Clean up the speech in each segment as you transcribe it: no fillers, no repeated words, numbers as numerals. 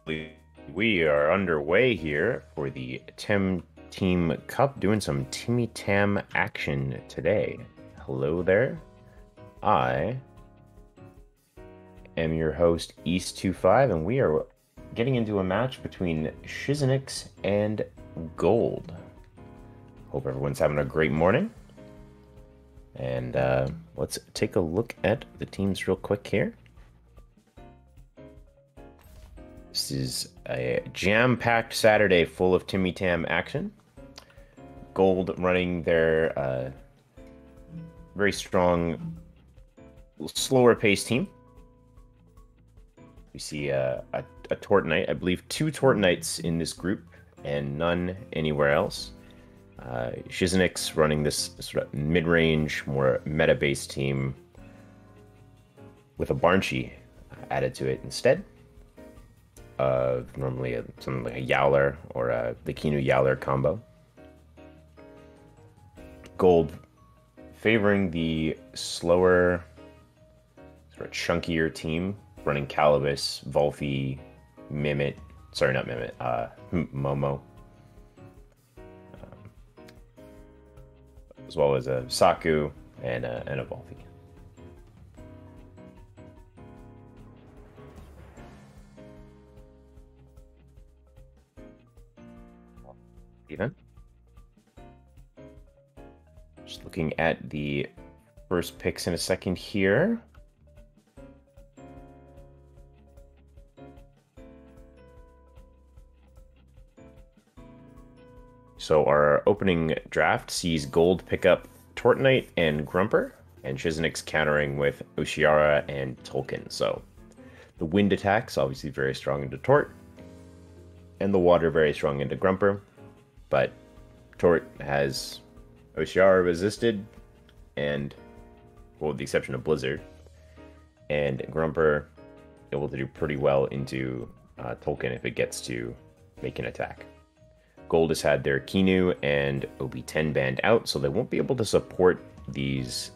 We are underway here for the TemTeam Cup, doing some Timmy Tam action today. Hello there. I am your host, East25, and we are getting into a match between Shizenix and Golld. Hope everyone's having a great morning. And let's take a look at the teams real quick here. This is a jam-packed Saturday full of Timmy Tam action. Golld running their very strong, slower paced team. We see a Tortonite, I believe 2 Tortonites in this group and none anywhere else. Shizenix running this sort of mid-range, more meta-based team with a Barnchi added to it instead of normally something like a Yowler or the Kinu Yowler combo. Golld favoring the slower, sort of chunkier team, running Calibus, Volphy, Mimit, sorry, not Mimit, Momo, as well as a Saku and a Volphy. Even. Just looking at the first picks in a second here. So our opening draft sees Golld pick up Tortonite and Grumper, and Shizenix countering with Oshiara and Tolkien. So the wind attacks obviously very strong into Tort, and the water very strong into Grumper. But Tort has Oshiara resisted, and, well, with the exception of Blizzard, and Grumper able to do pretty well into Tolkien if it gets to make an attack. Golld has had their Kinu and OB10 banned out, so they won't be able to support these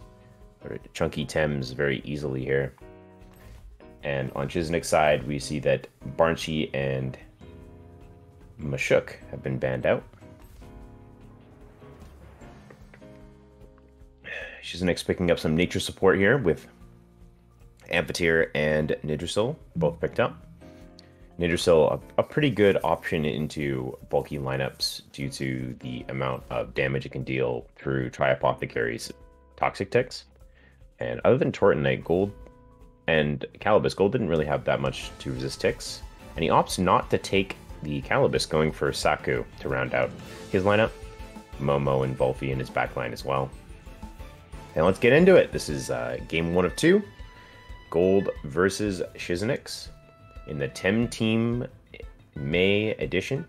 chunky Tems very easily here. And on Shizenix's side, we see that Barnchi and Mashuk have been banned out. Shizenix picking up some nature support here with Amphateer and Nidrasil, both picked up. Nidrasil, a pretty good option into bulky lineups due to the amount of damage it can deal through Tri-Apothecary's toxic ticks. And other than Tortonite, Golld and Calibus, Golld didn't really have that much to resist ticks. And he opts not to take the Calibus, going for Saku to round out his lineup. Momo and Volphy in his backline as well. And let's get into it. This is game 1 of 2. Golld versus Shizenix in the TemTeam May edition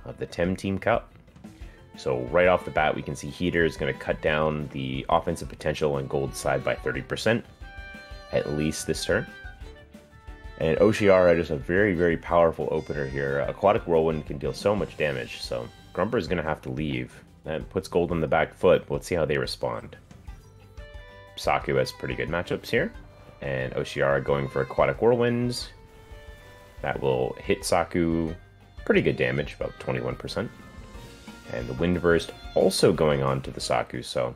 of the TemTeam Cup. So right off the bat, we can see Heater is going to cut down the offensive potential on Golld's side by 30%, at least this turn. And Oshiara, just a very, very powerful opener here. Aquatic Whirlwind can deal so much damage, so Grumper is going to have to leave. That puts Golld on the back foot. Let's see how they respond. Saku has pretty good matchups here. And Oshiara going for Aquatic Whirlwinds. That will hit Saku pretty good damage, about 21%. And the Wind Burst also going on to the Saku, so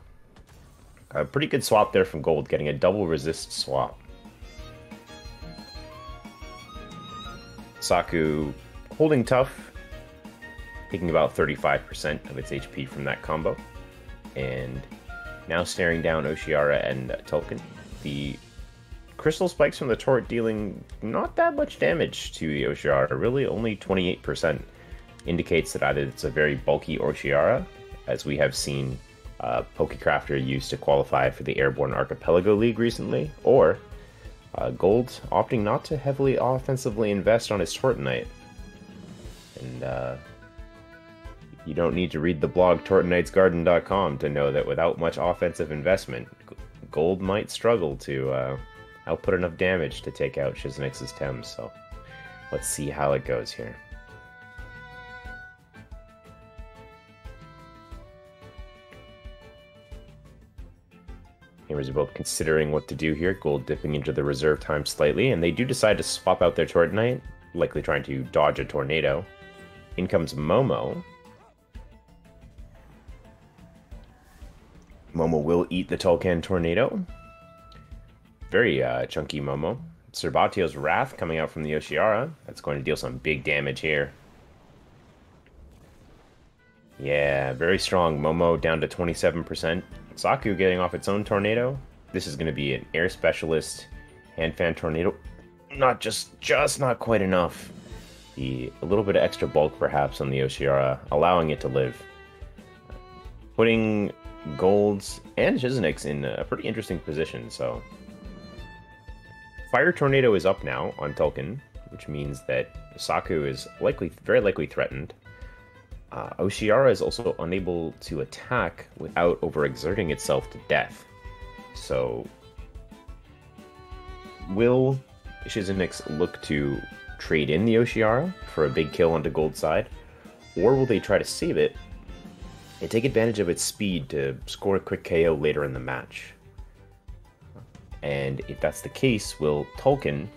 a pretty good swap there from Golld, getting a double resist swap. Saku holding tough, taking about 35% of its HP from that combo. And now staring down Oshiara and Tolkien. The Crystal Spikes from the Tort dealing not that much damage to the Oshiara, really only 28%. Indicates that either it's a very bulky Oshiara, as we have seen Pokecrafter used to qualify for the Airborne Archipelago League recently, or Golld opting not to heavily offensively invest on his Tortonite. And you don't need to read the blog tortonitesgarden.com to know that without much offensive investment, Golld might struggle to output enough damage to take out Shizenix's Tems. So let's see how it goes here. Gamers are both considering what to do here. Golld dipping into the reserve time slightly, and they do decide to swap out their Tortonite likely trying to dodge a tornado. In comes Momo. Momo will eat the Tulkan tornado. Very chunky Momo. Serbatio's Wrath coming out from the Yoshiara. That's going to deal some big damage here. Yeah, very strong. Momo down to 27%. Saku getting off its own tornado. This is going to be an air specialist hand fan tornado. Not just not quite enough. A little bit of extra bulk perhaps on the Yoshiara, allowing it to live. Putting Golds and Shizenix in a pretty interesting position, so... Fire Tornado is up now on Tulkan, which means that Saku is very likely threatened. Oshiara is also unable to attack without overexerting itself to death. So, will Shizenix look to trade in the Oshiara for a big kill onto Gold's side? Or will they try to save it and take advantage of its speed to score a quick KO later in the match? And if that's the case, will Tulkan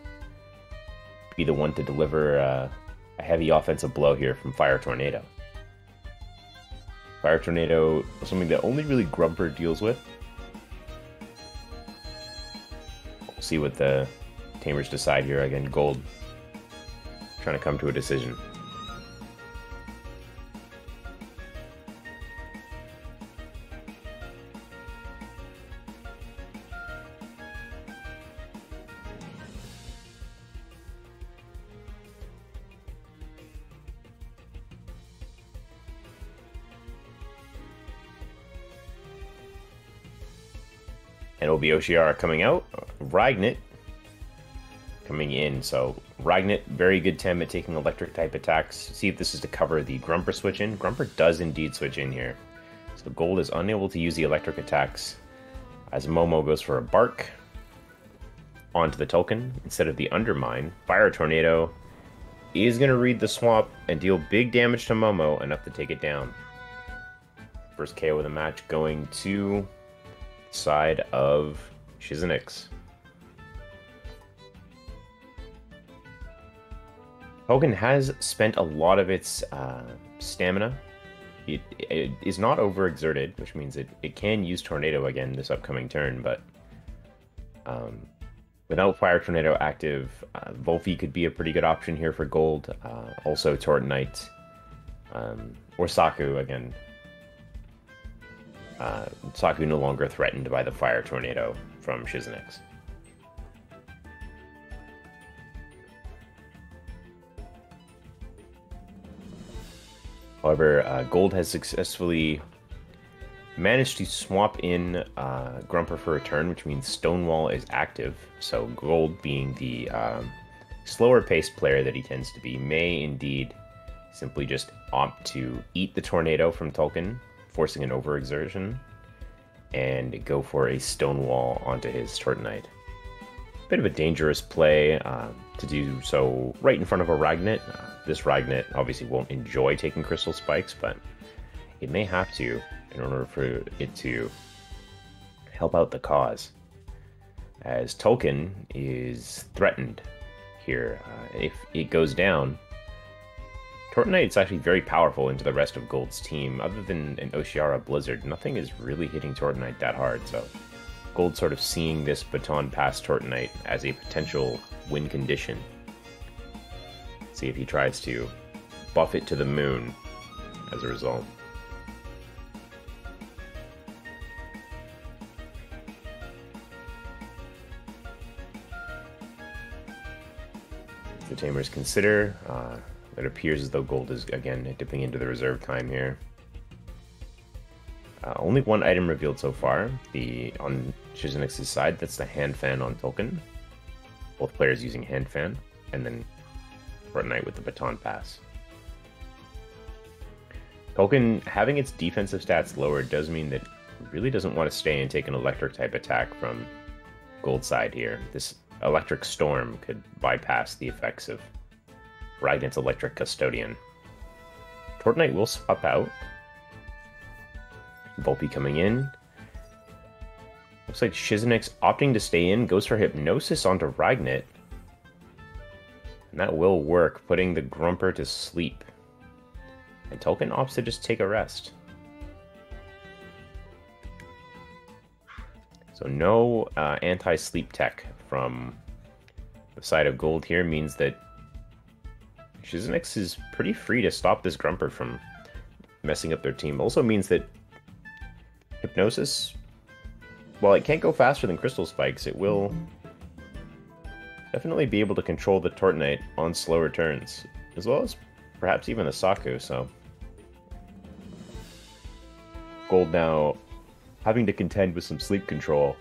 be the one to deliver a heavy offensive blow here from Fire Tornado? Fire Tornado, something that only really Grumper deals with. We'll see what the Tamers decide here. Again, Golld trying to come to a decision. And it'll be Oshiara coming out. Ragnit coming in. So Ragnit, very good Tem at taking electric type attacks. See if this is to cover the Grumper switch in. Grumper does indeed switch in here. So Golld is unable to use the electric attacks as Momo goes for a Bark onto the Tulkan instead of the Undermine. Fire Tornado is going to read the swamp and deal big damage to Momo, enough to take it down. First KO of the match going to side of Shizenix. Hogan has spent a lot of its stamina. It is not overexerted, which means it can use Tornado again this upcoming turn, but without Fire Tornado active, Volphy could be a pretty good option here for Golld. Also Tortonite, or Saku again. Saku no longer threatened by the Fire Tornado from Shizenix. However, Golld has successfully managed to swap in Grumper for a turn, which means Stonewall is active. So Golld, being the slower-paced player that he tends to be, may indeed simply just opt to eat the Tornado from Tulkan, forcing an overexertion, and go for a Stonewall onto his Tortonite. Bit of a dangerous play to do so right in front of a Ragnit. This Ragnit obviously won't enjoy taking Crystal Spikes, but it may have to in order for it to help out the cause. As Tulkan is threatened here. If it goes down, Tortonite is actually very powerful into the rest of Golld's team. Other than an Oshiara Blizzard, nothing is really hitting Tortonite that hard, so Golld sort of seeing this baton pass Tortonite as a potential win condition. See if he tries to buff it to the moon as a result. The Tamers consider. It appears as though Golld is, again, dipping into the reserve time here. Only one item revealed so far. On Shizenix's side, that's the Hand Fan on Tulkan. Both players using Hand Fan. And then Fortnite with the Baton Pass. Tulkan, having its defensive stats lowered, does mean that it really doesn't want to stay and take an electric type attack from Golld's side here. This Electric Storm could bypass the effects of Ragnit's Electric Custodian. Tortonite will swap out. Volpy coming in. Looks like Shizenix opting to stay in, goes for Hypnosis onto Ragnit. And that will work, putting the Grumper to sleep. And Tolkien opts to just take a rest. So no anti-sleep tech from the side of Golld here means that Shizenix is pretty free to stop this Grumper from messing up their team. Also means that Hypnosis, while it can't go faster than Crystal Spikes, it will definitely be able to control the Tortonite on slower turns, as well as perhaps even the Saku, so Golld now having to contend with some sleep control,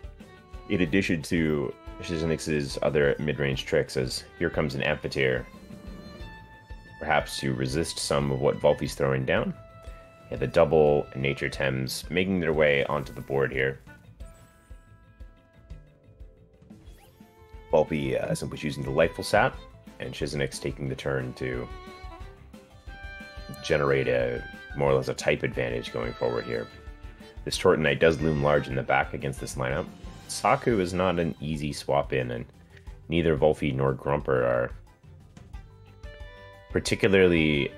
in addition to Shizenix's other mid-range tricks, as here comes an Amphitheater, perhaps to resist some of what Volpi's throwing down. Yeah, the double Nature Tems making their way onto the board here. Volpi simply choosing the Lightful Sap, and Shizenix taking the turn to generate a more or less a type advantage going forward here. This Tortonite does loom large in the back against this lineup. Saku is not an easy swap in, and neither Volpi nor Grumper are particularly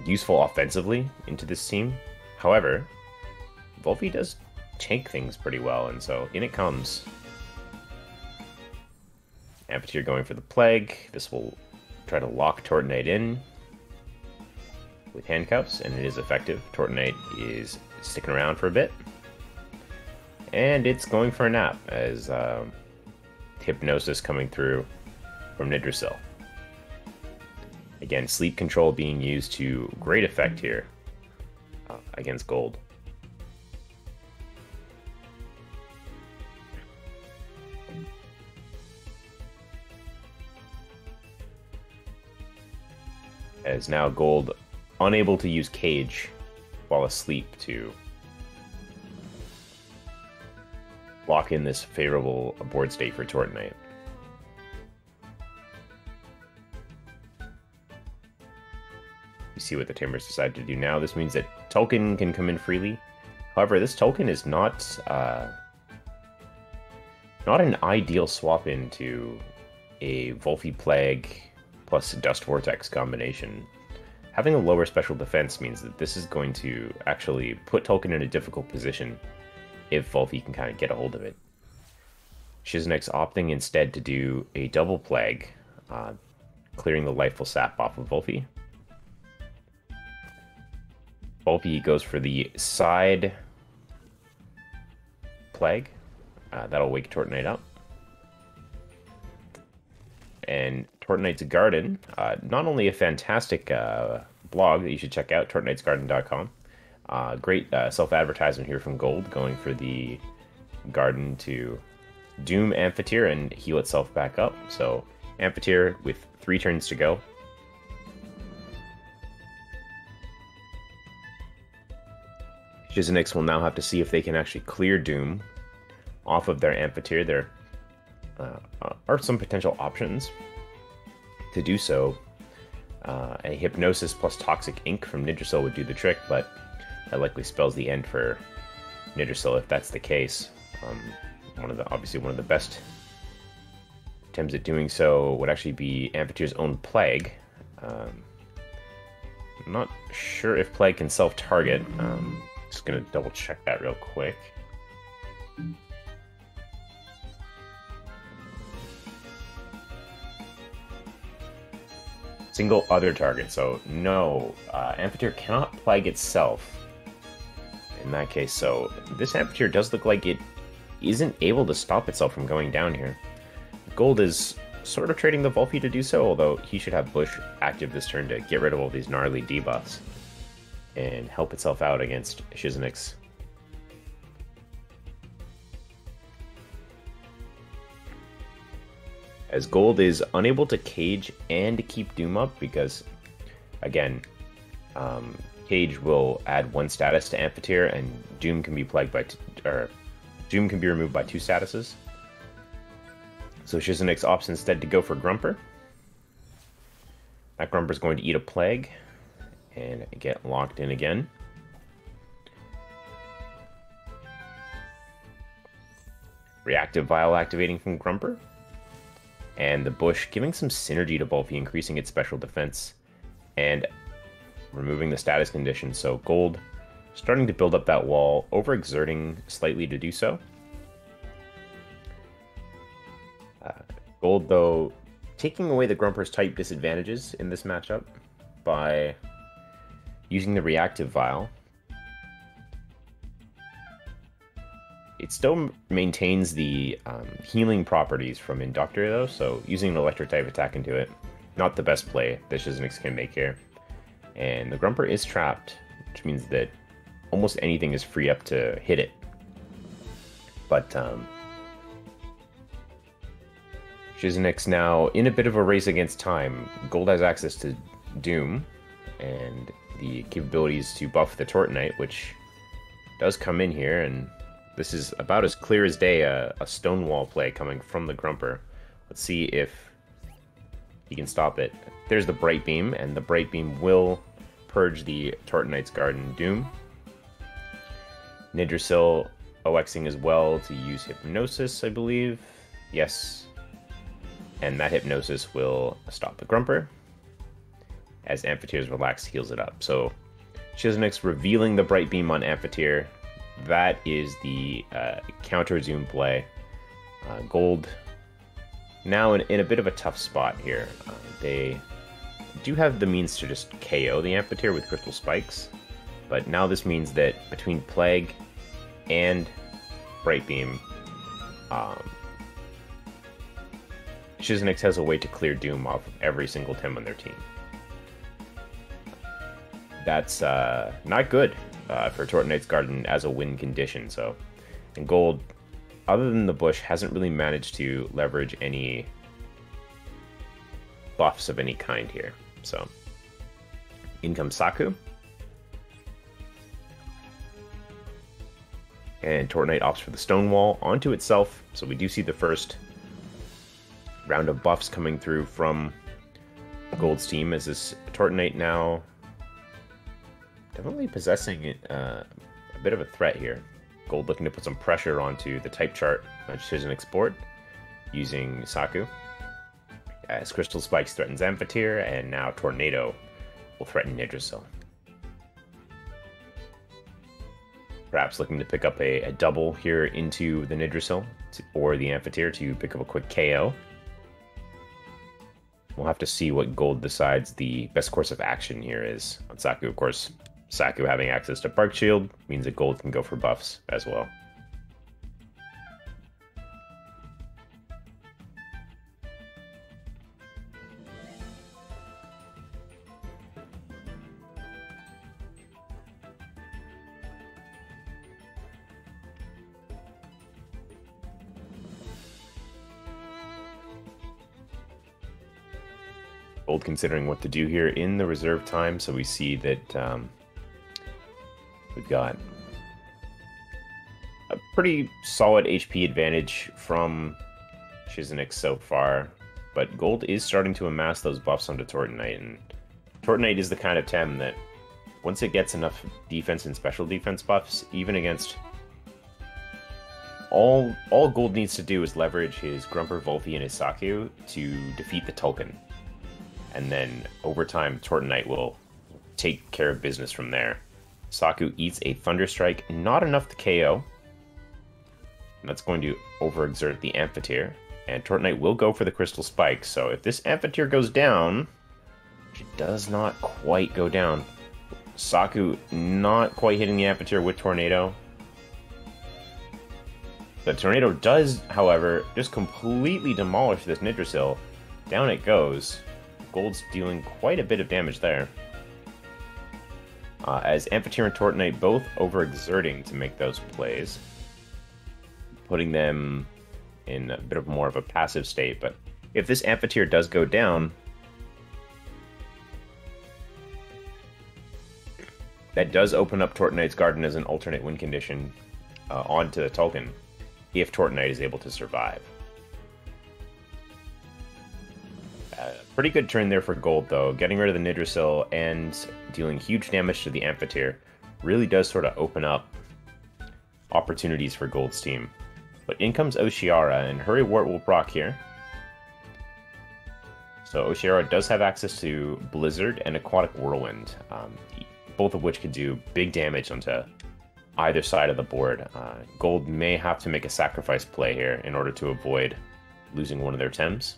useful offensively into this team. However, Volpi does tank things pretty well, and so in it comes. Amphitheater going for the Plague. This will try to lock Tortonite in with handcuffs, and it is effective. Tortonite is sticking around for a bit. And it's going for a nap, as Hypnosis coming through from Nidrasil. Again, sleep control being used to great effect here against Golld. As now Golld unable to use Cage while asleep to lock in this favorable board state for Tortonite. You see what the Tamers decide to do now. This means that Tolkien can come in freely. However, this Tolkien is not an ideal swap into a Volpi Plague plus Dust Vortex combination. Having a lower special defense means that this is going to actually put Tolkien in a difficult position if Volpi can kind of get a hold of it. Shizenix opting instead to do a double Plague, clearing the Lightful Sap off of Volpi. Volpi goes for the side Plague. That'll wake Tortonite up. And Tortonite's Garden, not only a fantastic blog that you should check out, tortonitesgarden.com. Great self-advertisement here from Golld, going for the Garden to doom Amphitheater and heal itself back up. So Amphitheater with 3 turns to go. Shizenix will now have to see if they can actually clear Doom off of their Amphitheater. There are some potential options to do so. A Hypnosis plus Toxic Ink from Nidrasil would do the trick, but that likely spells the end for Nidrasil if that's the case. Obviously one of the best attempts at doing so would actually be Amphitheater's own Plague. I'm not sure if Plague can self-target. Just gonna double check that real quick. Single other target, so no, Amphitheater cannot Plague itself in that case, so this Amphitheater does look like it isn't able to stop itself from going down here. Golld is sort of trading the Volpi to do so, although he should have Bush active this turn to get rid of all these gnarly debuffs and help itself out against Shizenix. As Golld is unable to Cage and keep Doom up because, again, Cage will add 1 status to Amphitheater, and Doom can be plagued by Doom can be removed by 2 statuses. So Shizenix opts instead to go for Grumper. That Grumper is going to eat a Plague and get locked in again. Reactive Vial activating from Grumper. And the bush giving some synergy to Bulky, increasing its special defense and removing the status condition. So Golld starting to build up that wall, overexerting slightly to do so. Golld, though, taking away the Grumper's type disadvantages in this matchup by using the reactive vial. It still maintains the healing properties from Inductor, though, so using an electric type attack into it, not the best play that Shizenix can make here. And the Grumper is trapped, which means that almost anything is free up to hit it. But Shizenix now in a bit of a race against time. Golld has access to Doom and the capabilities to buff the Tortonite, which does come in here, and this is about as clear as day, a Stonewall play coming from the Grumper. Let's see if he can stop it. There's the Bright Beam, and the Bright Beam will purge the Tortonite's Garden Doom. Nidrasil OXing as well to use Hypnosis, I believe. Yes. And that Hypnosis will stop the Grumper, as Amphateer's Relax heals it up. So Shizenix revealing the Bright Beam on Amphateer. That is the counter zoom play. Golld now in a bit of a tough spot here. They do have the means to just KO the Amphateer with Crystal Spikes, but now this means that between Plague and Bright Beam, Shizenix has a way to clear Doom off of every single Tem on their team. That's not good for Tortonite's Garden as a win condition. So, and Golld, other than the bush, hasn't really managed to leverage any buffs of any kind here. So, in comes Saku. And Tortonite opts for the Stonewall onto itself. So we do see the first round of buffs coming through from Golld's team, as this Tortonite now definitely possessing a bit of a threat here. Golld looking to put some pressure onto the type chart on Shizenix board using Saku, as Crystal Spikes threatens Amphateer, and now Tornado will threaten Nidrasil. Perhaps looking to pick up a double here into the Nidrasil or the Amphateer to pick up a quick KO. We'll have to see what Golld decides the best course of action here is on Saku. Of course, Saku having access to Bark Shield means that Golld can go for buffs as well. Golld considering what to do here in the reserve time, so we see that we've got a pretty solid HP advantage from Shizenix so far, but Golld is starting to amass those buffs onto Tortonite, and Tortonite is the kind of Tem that once it gets enough defense and special defense buffs, even against all Golld needs to do is leverage his Grumper, Volphy, and his Saku to defeat the Tulkun. And then, over time, Tortonite will take care of business from there. Saku eats a Thunder Strike, not enough to KO. And that's going to overexert the Amphateer. And Tortonite will go for the Crystal Spike. So if this Amphateer goes down, it does not quite go down. Saku not quite hitting the Amphateer with Tornado. The Tornado does, however, just completely demolish this Nidrasil. Down it goes. Golld's dealing quite a bit of damage there. As Amphateer and Tortonite both overexerting to make those plays, putting them in a bit of more of a passive state. But if this Amphateer does go down, that does open up Tortonite's Garden as an alternate win condition onto the Tulkun, if Tortonite is able to survive. Pretty good turn there for Golld, though. Getting rid of the Nidrasil and dealing huge damage to the Amphateer really does sort of open up opportunities for Golld's team. But in comes Oshiara, and Hurry Wart will proc here. So Oshiara does have access to Blizzard and Aquatic Whirlwind, both of which could do big damage onto either side of the board. Golld may have to make a sacrifice play here in order to avoid losing one of their Tems,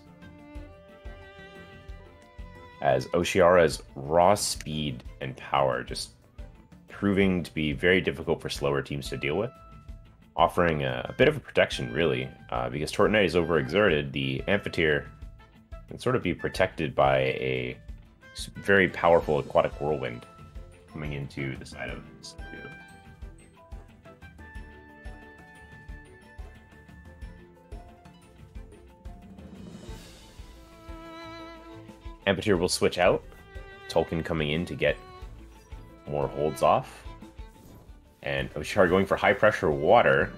as Oshiara's raw speed and power just proving to be very difficult for slower teams to deal with, offering a bit of a protection, really, because Tortonite is overexerted. The Amphitheater can sort of be protected by a very powerful Aquatic Whirlwind coming into the side of Saku. Amphitheater will switch out, Tolkien coming in to get more holds off, and Oshiara going for high pressure water.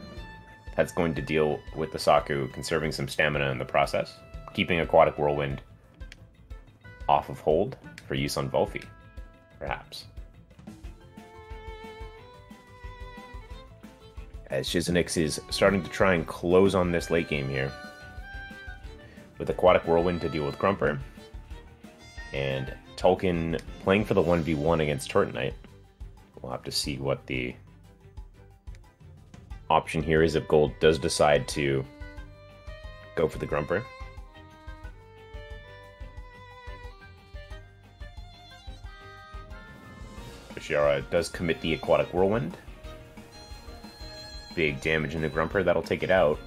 That's going to deal with the Saku, conserving some stamina in the process, keeping Aquatic Whirlwind off of hold for use on Volphy, perhaps. As Shizenix is starting to try and close on this late game here, with Aquatic Whirlwind to deal with Grumper, and Tolkien playing for the 1v1 against Tortonite. We'll have to see what the option here is if Golld does decide to go for the Grumper. Oshiara does commit the Aquatic Whirlwind. Big damage in the Grumper, that'll take it out.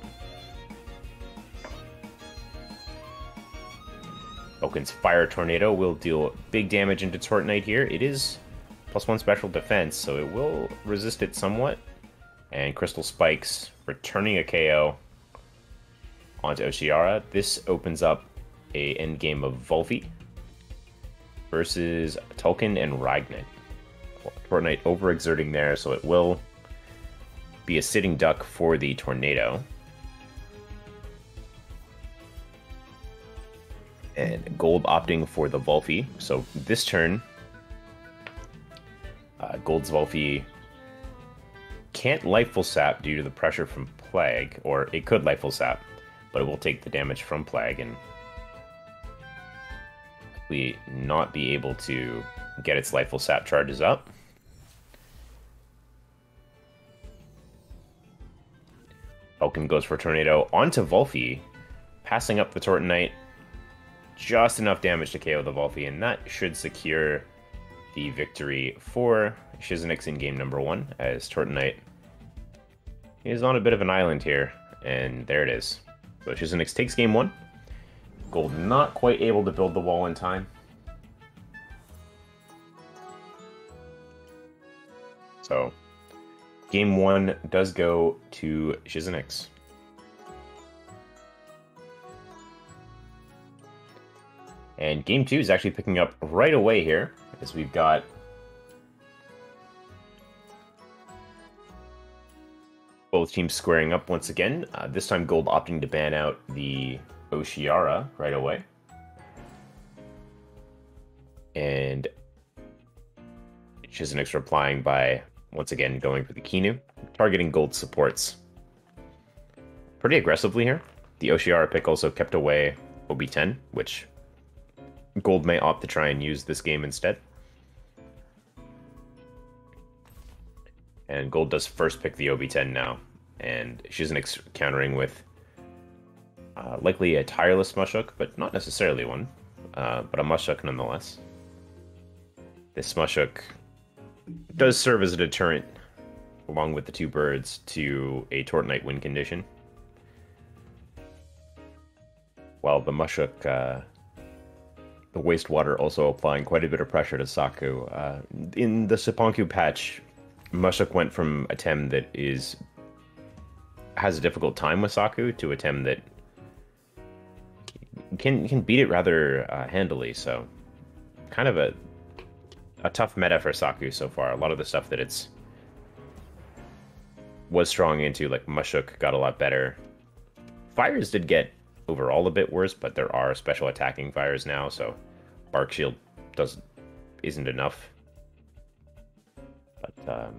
Tolkien's Fire Tornado will deal big damage into Tortonite here. It is +1 special defense, so it will resist it somewhat. And Crystal Spikes returning a KO onto Oshiara. This opens up a endgame of Volphy versus Tolkien and Ragnit. Tortonite overexerting there, so it will be a sitting duck for the Tornado. And Golld opting for the Volphy. So this turn, Golld's Volphy can't Lightful Sap due to the pressure from Plague, or it could Lightful Sap, but it will take the damage from Plague and likely not be able to get its Lightful Sap charges up. Tolkien goes for Tornado onto Volphy, passing up the Tortonite. Just enough damage to KO the Volphy, and that should secure the victory for Shizenix in game number 1, as Tortonite is on a bit of an island here, and there it is. So Shizenix takes game 1. Golld not quite able to build the wall in time. So game 1 does go to Shizenix. And game 2 is actually picking up right away here, as we've got both teams squaring up once again. This time Golld opting to ban out the Oshiara right away. And Shizenix replying by, once again, going for the Kinu, targeting Golld supports pretty aggressively here. The Oshiara pick also kept away OB10, which Golld may opt to try and use this game instead. And Golld does first pick the OB10 now, and Shizenix countering with likely a tireless Smushhook, but not necessarily one, but a Mushhook nonetheless. This Smushhook does serve as a deterrent, along with the 2 birds, to a Tortonite win condition. While the Mushhook, the wastewater also applying quite a bit of pressure to Saku. In the Siponku patch, Mushhook went from a Tem that has a difficult time with Saku to a Tem that can beat it rather handily. So, kind of a tough meta for Saku so far. A lot of the stuff that was strong into, like Mushhook, got a lot better. Fires did get overall a bit worse, but there are special attacking fires now, so Bark Shield isn't enough. But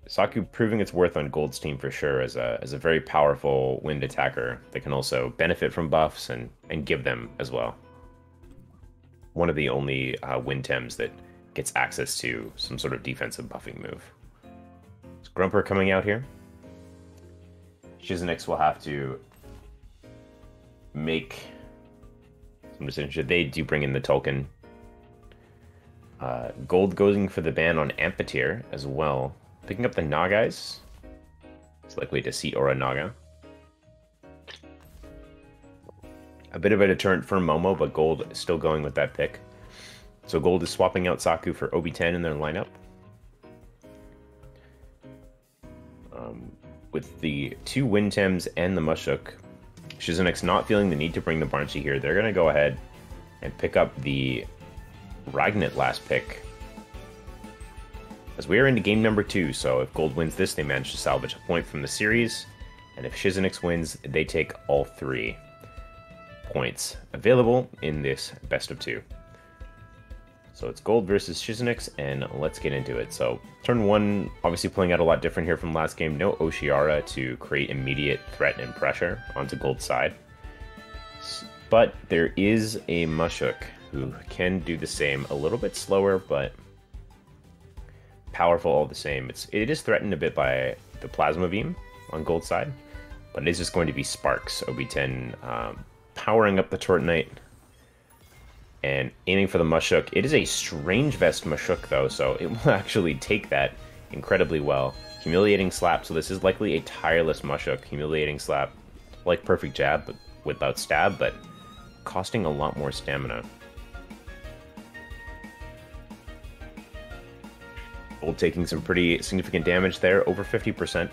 Saku proving its worth on Golld's team for sure as a very powerful wind attacker that can also benefit from buffs and give them as well. one of the only Wind Tems that gets access to some sort of defensive buffing move. So Grumper coming out here. Shizenix will have to make some decision. They do bring in the Tolkien. Golld going for the ban on Amphitheater as well. Picking up the Nagais. It's likely to seat Aura Naga. A bit of a deterrent for Momo, but Golld is still going with that pick. So Golld is swapping out Saku for Obi-10 in their lineup. With the 2 Wind Tems and the Mushuk, Shizenix not feeling the need to bring the Banshee here. They're going to go ahead and pick up the Ragnet last pick. As we are into game number 2, so if Golld wins this, they manage to salvage a point from the series. And if Shizenix wins, they take all 3 points available in this best of 2. So it's Golld versus Shizenix, and let's get into it. So turn 1, obviously playing out a lot different here from last game. No Oshiara to create immediate threat and pressure onto Golld's side. But there is a Mushuk who can do the same, a little bit slower, but powerful all the same. It is threatened a bit by the Plasma Beam on Golld's side, but it is just going to be Sparks, Obi-10, powering up the Tortonite and aiming for the Mushuk. It is a Strange Vest Mushuk, though, so it will actually take that incredibly well. Humiliating Slap, so this is likely a tireless Mushuk. Humiliating Slap, like Perfect Jab, but without stab, but costing a lot more stamina. Golld taking some pretty significant damage there, over 50%.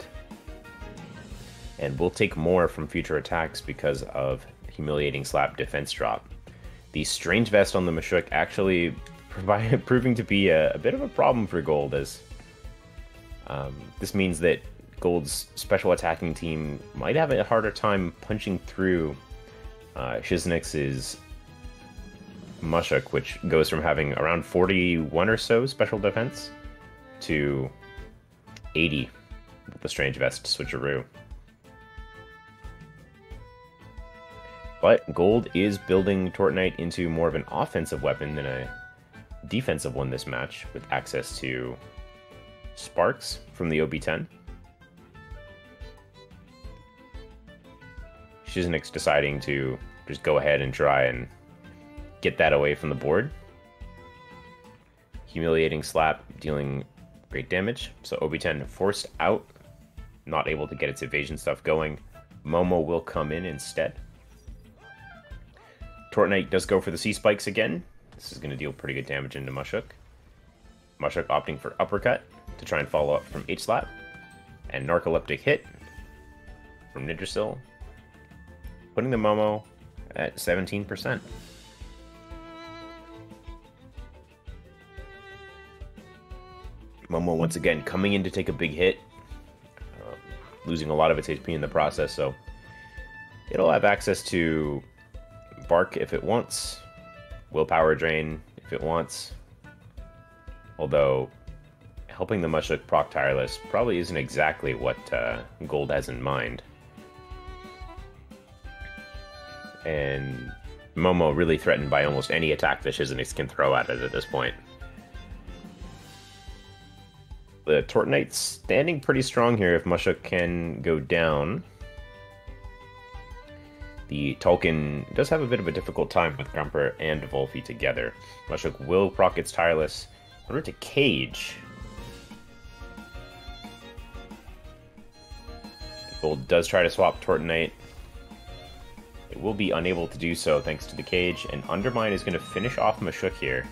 And will take more from future attacks because of Humiliating Slap defense drop. The Strange Vest on the Mushuk actually proving to be a bit of a problem for Golld, as this means that Golld's special attacking team might have a harder time punching through Shizenix's Mushuk, which goes from having around 41 or so special defense to 80 with the Strange Vest switcheroo. But Golld is building Tortonite into more of an offensive weapon than a defensive one this match, with access to Sparks from the Obi-10. Shizenix deciding to just go ahead and try and get that away from the board. Humiliating Slap dealing great damage, so Obi-10 forced out, not able to get its evasion stuff going. Momo will come in instead. Tortonite does go for the C-Spikes again. This is going to deal pretty good damage into Mushuk. Mushuk opting for Uppercut to try and follow up from H-Slap. And Narcoleptic Hit from Nidrasil, putting the Momo at 17%. Momo once again coming in to take a big hit, losing a lot of its HP in the process, so it'll have access to Bark if it wants, Willpower Drain if it wants, although helping the Mushuk proc Tireless probably isn't exactly what Golld has in mind. And Momo really threatened by almost any attack that Shizenix can throw at it at this point. The Tortonite's standing pretty strong here if Mushuk can go down. The Tolkien does have a bit of a difficult time with Grumper and Volphy together. Mushuk will proc its Tireless in order to cage. Golld does try to swap Tortonite. It will be unable to do so thanks to the cage, and Undermine is going to finish off Mushuk here.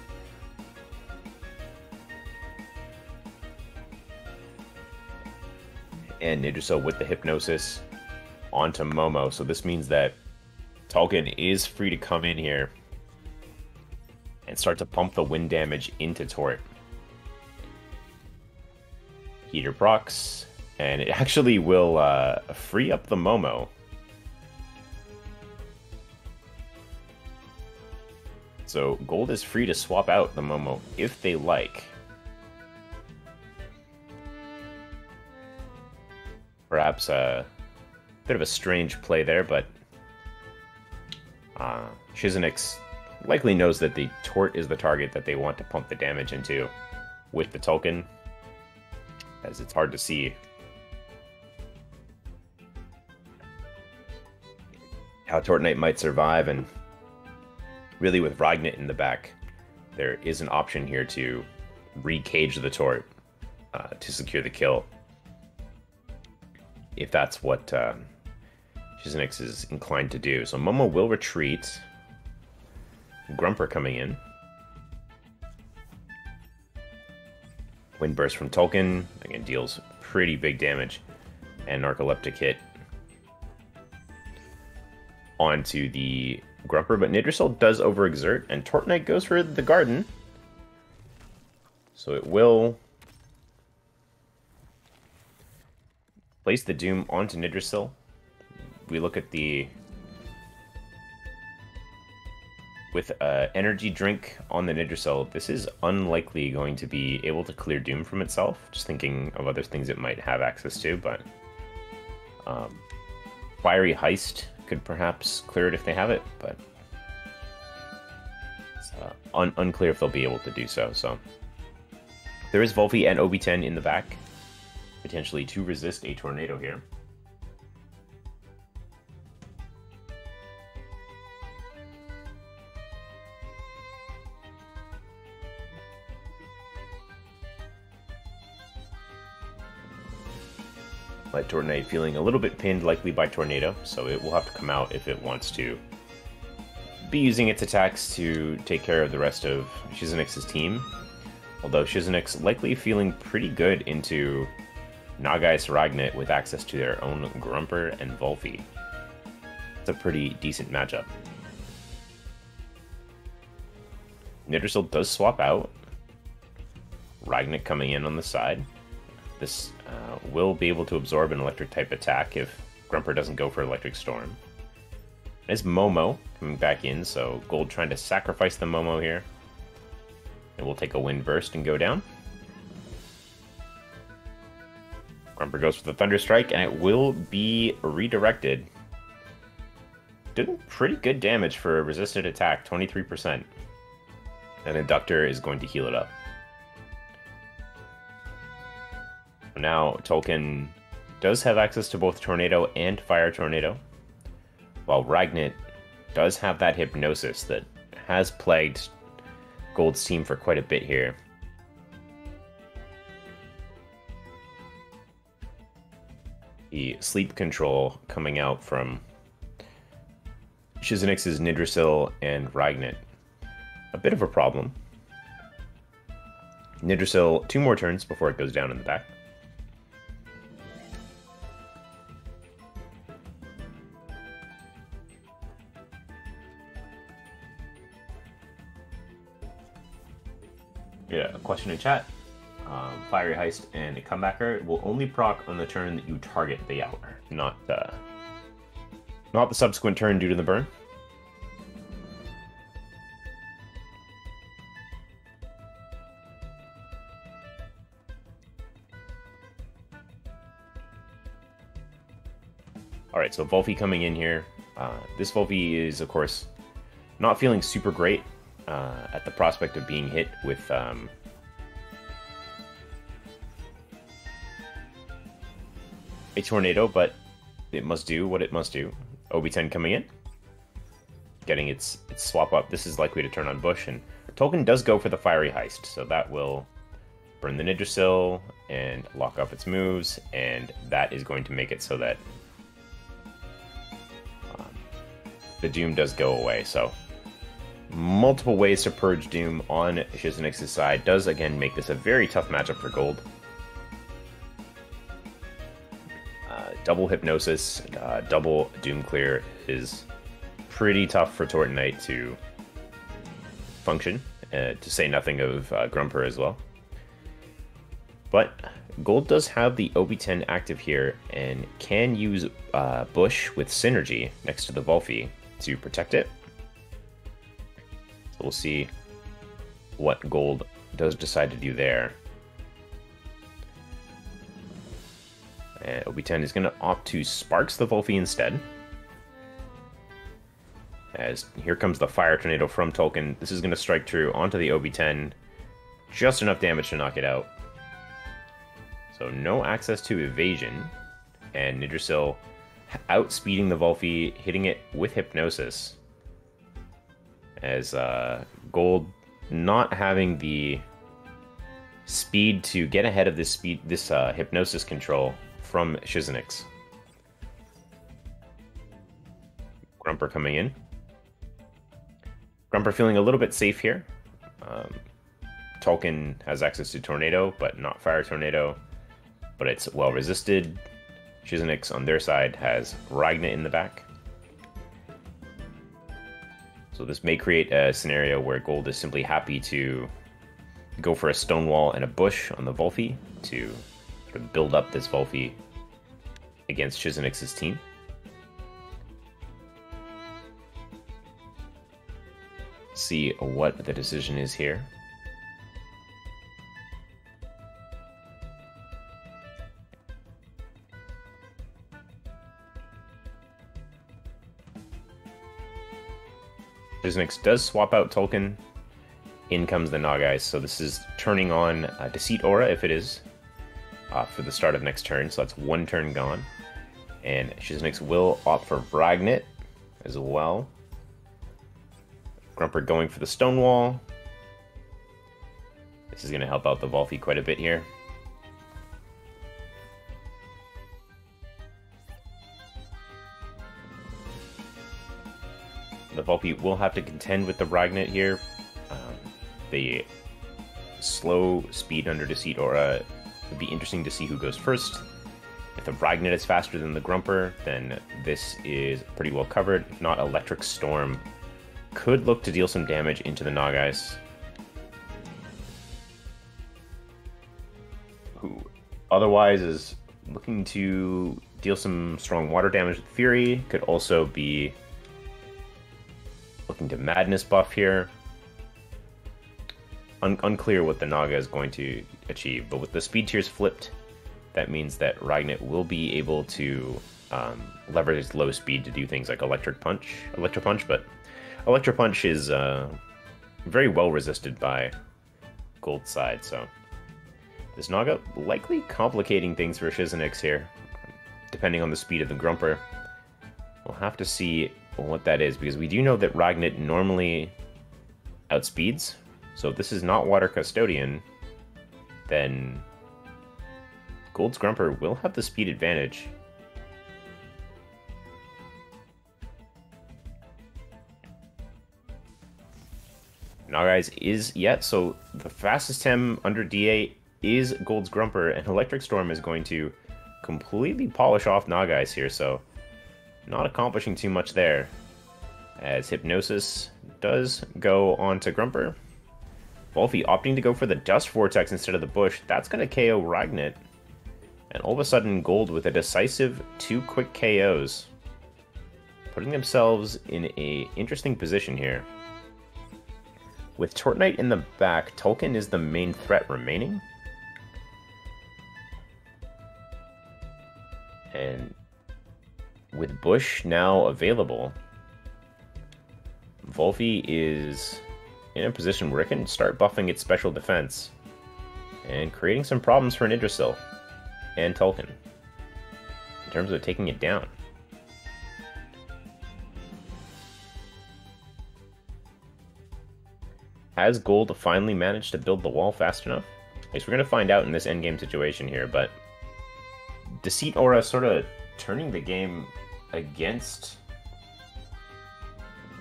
And Nidrasil with the Hypnosis onto Momo, so this means that Tolkien is free to come in here and start to pump the wind damage into Tort. Heater procs, and it actually will free up the Momo. So Golld is free to swap out the Momo if they like. Perhaps a bit of a strange play there, but Shizenix likely knows that the Tort is the target that they want to pump the damage into with the token, as it's hard to see how Tort Knight might survive, and really with Ragnit in the back, there is an option here to re-cage the Tort to secure the kill, if that's what Shizenix is inclined to do. So Momo will retreat. Grumper coming in. Wind Burst from Tolkien, again, deals pretty big damage. And Narcoleptic hit onto the Grumper, but Nidrisol does overexert, and Tort Knight goes for the Garden. So it will place the Doom onto Nidrisol. We look at the... With Energy Drink on the Nidrisol, this is unlikely going to be able to clear Doom from itself. Just thinking of other things it might have access to, but... Fiery Heist could perhaps clear it if they have it, but... It's unclear if they'll be able to do so, so... There is Volphy and Obi-10 in the back, potentially to resist a Tornado here. Light Tornado feeling a little bit pinned, likely by Tornado, so it will have to come out if it wants to be using its attacks to take care of the rest of Shizenix's team. Although Shizenix likely feeling pretty good into Nagai's Ragnit with access to their own Grumper and Volphy. It's a pretty decent matchup. Nidrisol does swap out. Ragnit coming in on the side. This will be able to absorb an electric type attack if Grumper doesn't go for Electric Storm. There's Momo coming back in, so Golld trying to sacrifice the Momo here. It will take a Wind Burst and go down. Grumper goes for the Thunder Strike, and it will be redirected. Doing pretty good damage for a resisted attack, 23%. And Inductor is going to heal it up. Now, Tolkien does have access to both Tornado and Fire Tornado, while Ragnit does have that Hypnosis that has plagued Golld's team for quite a bit here. The Sleep Control coming out from Shizenix's Nidrisol and Ragnit. A bit of a problem. Nidrisol, 2 more turns before it goes down in the back. Yeah, a question in chat. Fiery Heist and a Comebacker will only proc on the turn that you target the Hour, not the subsequent turn due to the burn. Alright, so Volphy coming in here. This Volphy is, of course, not feeling super great at the prospect of being hit with a Tornado, but it must do what it must do. Obi-10 coming in, getting its swap up. This is likely to turn on Bush, and Tolkien does go for the Fiery Heist, so that will burn the Nidrisol and lock up its moves, and that is going to make it so that the Doom does go away. So multiple ways to purge Doom on Shizenix's side does again make this a very tough matchup for Golld. Double Hypnosis, double Doom Clear is pretty tough for Tort Knight to function, to say nothing of Grumper as well. But Golld does have the Obi-10 active here and can use Bush with Synergy next to the Volphy to protect it. So we'll see what Golld does decide to do there. And Obi-10 is going to opt to Sparks the Volphy instead. As here comes the Fire Tornado from Tolkien. This is going to strike true onto the OB10. Just enough damage to knock it out. So no access to evasion. And Yggdrasil outspeeding the Volphy, hitting it with Hypnosis. As Golld not having the speed to get ahead of this Hypnosis control from Shizenix. Grumper coming in. Grumper feeling a little bit safe here. Tolkien has access to Tornado, but not Fire Tornado. But it's well resisted. Shizenix on their side has Ragna in the back. So this may create a scenario where Golld is simply happy to go for a Stonewall and a Bush on the Volphy to sort of build up this Volphy against Shizenix's team. See what the decision is here. Shizenix does swap out Tolkien. In comes the Nogais, so this is turning on Deceit Aura if it is for the start of next turn, so that's one turn gone. And Shizenix will opt for Vragnet as well. Grumper going for the Stonewall. This is going to help out the Volphy quite a bit here. The Volphy will have to contend with the Ragnet here. The slow speed under Deceit Aura would be interesting to see who goes first. If the Ragnet is faster than the Grumper, then this is pretty well covered. If not, Electric Storm could look to deal some damage into the Nogais, who otherwise is looking to deal some strong water damage with Fury. Could also be looking to Madness buff here. Unclear what the Naga is going to achieve, but with the speed tiers flipped, that means that Ragnet will be able to leverage its low speed to do things like Electro Punch, but Electro Punch is very well resisted by Golld's side, so this Naga likely complicating things for Shizenix here, depending on the speed of the Grumper. We'll have to see what that is, because we do know that Ragnet normally outspeeds. So if this is not Water Custodian, then Golld's Grumper will have the speed advantage. Nogais is yet, so the fastest Tem under D8 is Golld's Grumper, and Electric Storm is going to completely polish off Nogais here, so not accomplishing too much there. As Hypnosis does go on to Grumper. Volphy opting to go for the Dust Vortex instead of the Bush. That's going to KO Ragnet. And all of a sudden, Golld with a decisive 2 quick KOs. Putting themselves in an interesting position here. With Tortnite in the back, Tolkien is the main threat remaining. And with Bush now available, Volphy is in a position where it can start buffing its special defense and creating some problems for Yggdrasil and Tolkien in terms of taking it down. Has Golld finally managed to build the wall fast enough? I guess we're going to find out in this endgame situation here, but Deceit Aura sort of turning the game against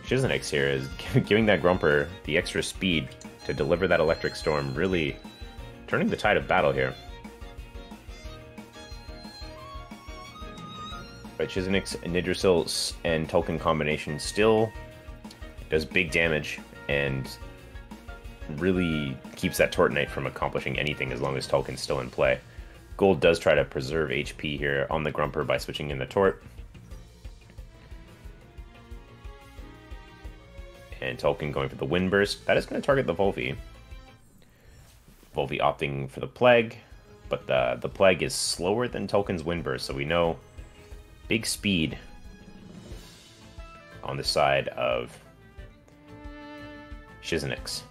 Shizenix here, is giving that Grumper the extra speed to deliver that Electric Storm, really turning the tide of battle here. But Shizenix, Yggdrasil, and Tolkien combination still does big damage and really keeps that Tortnite from accomplishing anything as long as Tolkien's still in play. Golld does try to preserve HP here on the Grumper by switching in the Tort. And Tolkien going for the Wind Burst. That is going to target the Volphy. Volphy opting for the Plague, but the Plague is slower than Tolkien's Wind Burst, so we know big speed on the side of Shizenix.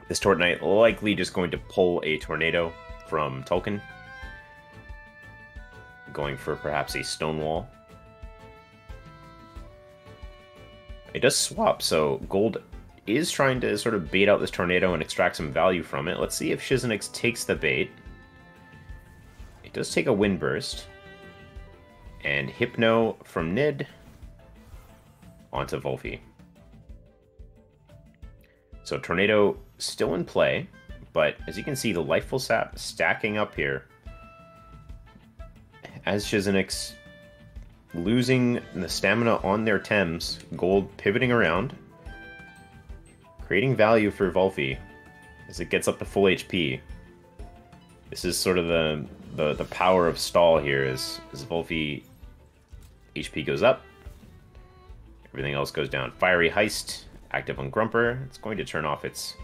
This Torte Knight likely just going to pull a Tornado from Tolkien, going for perhaps a Stonewall. It does swap, so Golld is trying to sort of bait out this Tornado and extract some value from it. Let's see if Shizenix takes the bait. It does take a Windburst. And Hypno from Nid onto Volfi. So Tornado still in play, but as you can see, the Lifeful Sap stacking up here. As Shizenix losing the stamina on their Tems, Golld pivoting around, creating value for Volfi as it gets up to full HP. This is sort of the power of stall here as Volfi HP goes up, everything else goes down. Fiery Heist, active on Grumper. It's going to turn off its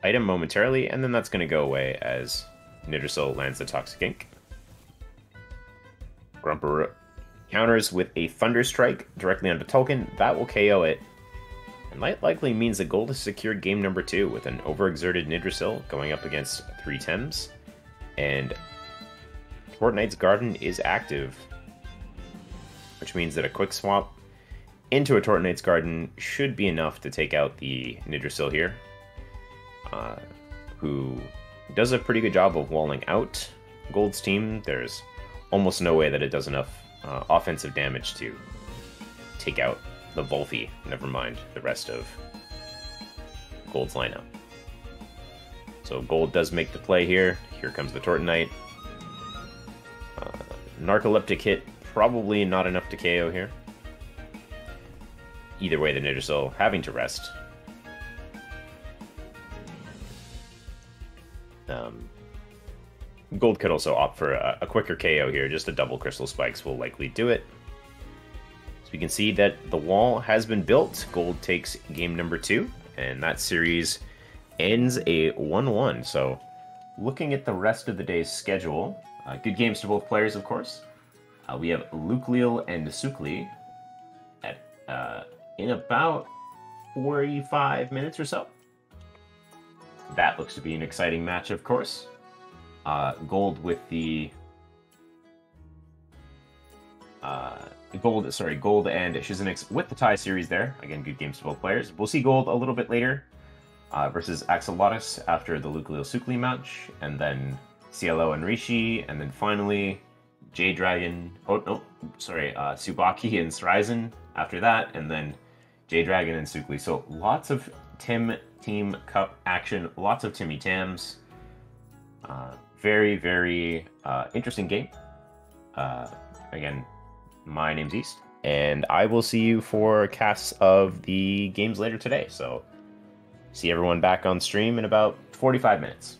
item momentarily, and then that's going to go away as Nidrasil lands the Toxic Ink. Grumper counters with a Thunder Strike directly onto Tolkien. That will KO it. And that likely means that Golld has secured game number 2 with an overexerted Nidrasil going up against 3 Tems. And Torte Knight's Garden is active, which means that a quick swap into a Torte Knight's Garden should be enough to take out the Nidrasil here, who does a pretty good job of walling out Golld's team. There's almost no way that it does enough offensive damage to take out the Volfi, never mind the rest of Golld's lineup. So Golld does make the play here. Here comes the Torte Knight. Narcoleptic hit, probably not enough to KO here. Either way, the Nidrasil having to rest. Golld could also opt for a quicker KO here. Just a double Crystal Spikes will likely do it. So we can see that the wall has been built. Golld takes game number 2, and that series ends a 1-1. So looking at the rest of the day's schedule, good games to both players, of course. We have Lukleel and Sukli at in about 45 minutes or so. That looks to be an exciting match, of course. Golld with the Golld and Shizenix with the tie series there. Again, good games to both players. We'll see Golld a little bit later versus Axolotus after the Lukleel Sukli match, and then CLO and Rishi, and then finally J-Dragon. Oh no, sorry, Tsubaki and Sryzen after that, and then J-Dragon and Sukli. So lots of TemTeam Cup action, lots of Timmy Tams. Very, very interesting game. Again, my name's East, and I will see you for casts of the games later today. So see everyone back on stream in about 45 minutes.